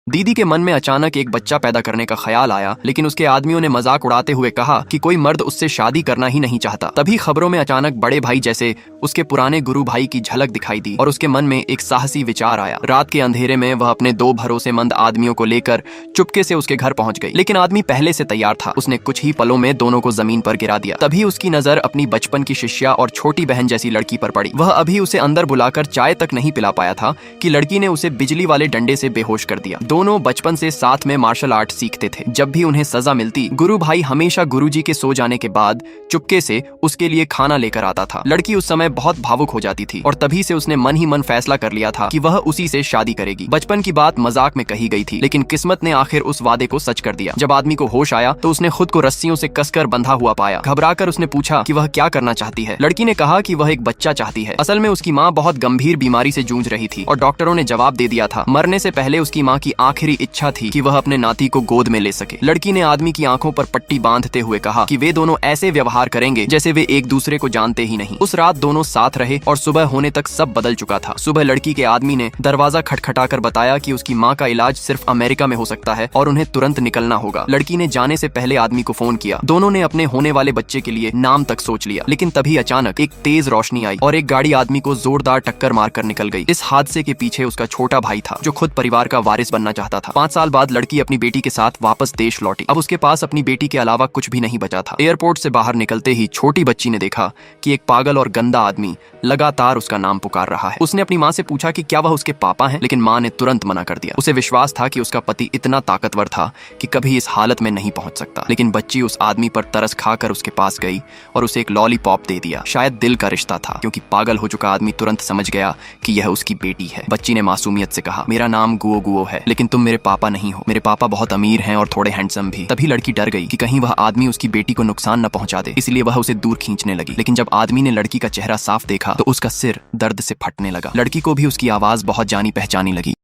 दीदी के मन में अचानक एक बच्चा पैदा करने का ख्याल आया, लेकिन उसके आदमियों ने मजाक उड़ाते हुए कहा कि कोई मर्द उससे शादी करना ही नहीं चाहता। तभी खबरों में अचानक बड़े भाई जैसे उसके पुराने गुरु भाई की झलक दिखाई दी और उसके मन में एक साहसी विचार आया। रात के अंधेरे में वह अपने दो भरोसेमंद आदमियों को लेकर चुपके से उसके घर पहुंच गई, लेकिन आदमी पहले से तैयार था। उसने कुछ ही पलों में दोनों को जमीन पर गिरा दिया। तभी उसकी नजर अपनी बचपन की शिष्या और छोटी बहन जैसी लड़की पर पड़ी। वह अभी उसे अंदर बुलाकर चाय तक नहीं पिला पाया था कि लड़की ने उसे बिजली वाले डंडे से बेहोश कर दिया। दोनों बचपन से साथ में मार्शल आर्ट सीखते थे। जब भी उन्हें सजा मिलती, गुरु भाई हमेशा गुरुजी के सो जाने के बाद चुपके से उसके लिए खाना लेकर आता था। लड़की उस समय बहुत भावुक हो जाती थी और तभी से उसने मन ही मन फैसला कर लिया था कि वह उसी से शादी करेगी। बचपन की बात मजाक में कही गई थी, लेकिन किस्मत ने आखिर उस वादे को सच कर दिया। जब आदमी को होश आया तो उसने खुद को रस्सियों से कसकर बंधा हुआ पाया। घबराकर उसने पूछा कि वह क्या करना चाहती है। लड़की ने कहा कि वह एक बच्चा चाहती है। असल में उसकी माँ बहुत गंभीर बीमारी से जूझ रही थी और डॉक्टरों ने जवाब दे दिया था। मरने से पहले उसकी माँ की आखिरी इच्छा थी कि वह अपने नाती को गोद में ले सके। लड़की ने आदमी की आंखों पर पट्टी बांधते हुए कहा कि वे दोनों ऐसे व्यवहार करेंगे जैसे वे एक दूसरे को जानते ही नहीं। उस रात दोनों साथ रहे और सुबह होने तक सब बदल चुका था। सुबह लड़की के आदमी ने दरवाजा खटखटाकर बताया कि उसकी माँ का इलाज सिर्फ अमेरिका में हो सकता है और उन्हें तुरंत निकलना होगा। लड़की ने जाने से पहले आदमी को फोन किया। दोनों ने अपने होने वाले बच्चे के लिए नाम तक सोच लिया, लेकिन तभी अचानक एक तेज रोशनी आई और एक गाड़ी आदमी को जोरदार टक्कर मारकर निकल गई। इस हादसे के पीछे उसका छोटा भाई था जो खुद परिवार का वारिस बनना चाहता था। 5 साल बाद लड़की अपनी बेटी के साथ वापस देश लौटी। अब उसके पास अपनी बेटी के अलावा कुछ भी नहीं बचा था। एयरपोर्ट से बाहर निकलते ही छोटी बच्ची ने देखा कि एक पागल और गंदा आदमी लगातार उसका नाम पुकार रहा है। उसने अपनी माँ से पूछा कि क्या वह उसके पापा हैं, लेकिन माँ ने तुरंत मना कर दिया। उसे विश्वास था कि उसका पति इतना ताकतवर था कि कभी इस हालत में नहीं पहुंच सकता, लेकिन बच्ची उस आदमी पर तरस खाकर उसके पास गई और उसे एक लॉलीपॉप दे दिया। शायद दिल का रिश्ता था, क्योंकि पागल हो चुका आदमी तुरंत समझ गया कि यह उसकी बेटी है। बच्ची ने मासूमियत से कहा, मेरा नाम गुओ गुओ है, लेकिन तुम मेरे पापा नहीं हो। मेरे पापा बहुत अमीर हैं और थोड़े हैंडसम भी। तभी लड़की डर गई कि कहीं वह आदमी उसकी बेटी को नुकसान न पहुंचा दे, इसलिए वह उसे दूर खींचने लगी। लेकिन जब आदमी ने लड़की का चेहरा साफ देखा तो उसका सिर दर्द से फटने लगा। लड़की को भी उसकी आवाज बहुत जानी पहचानी लगी।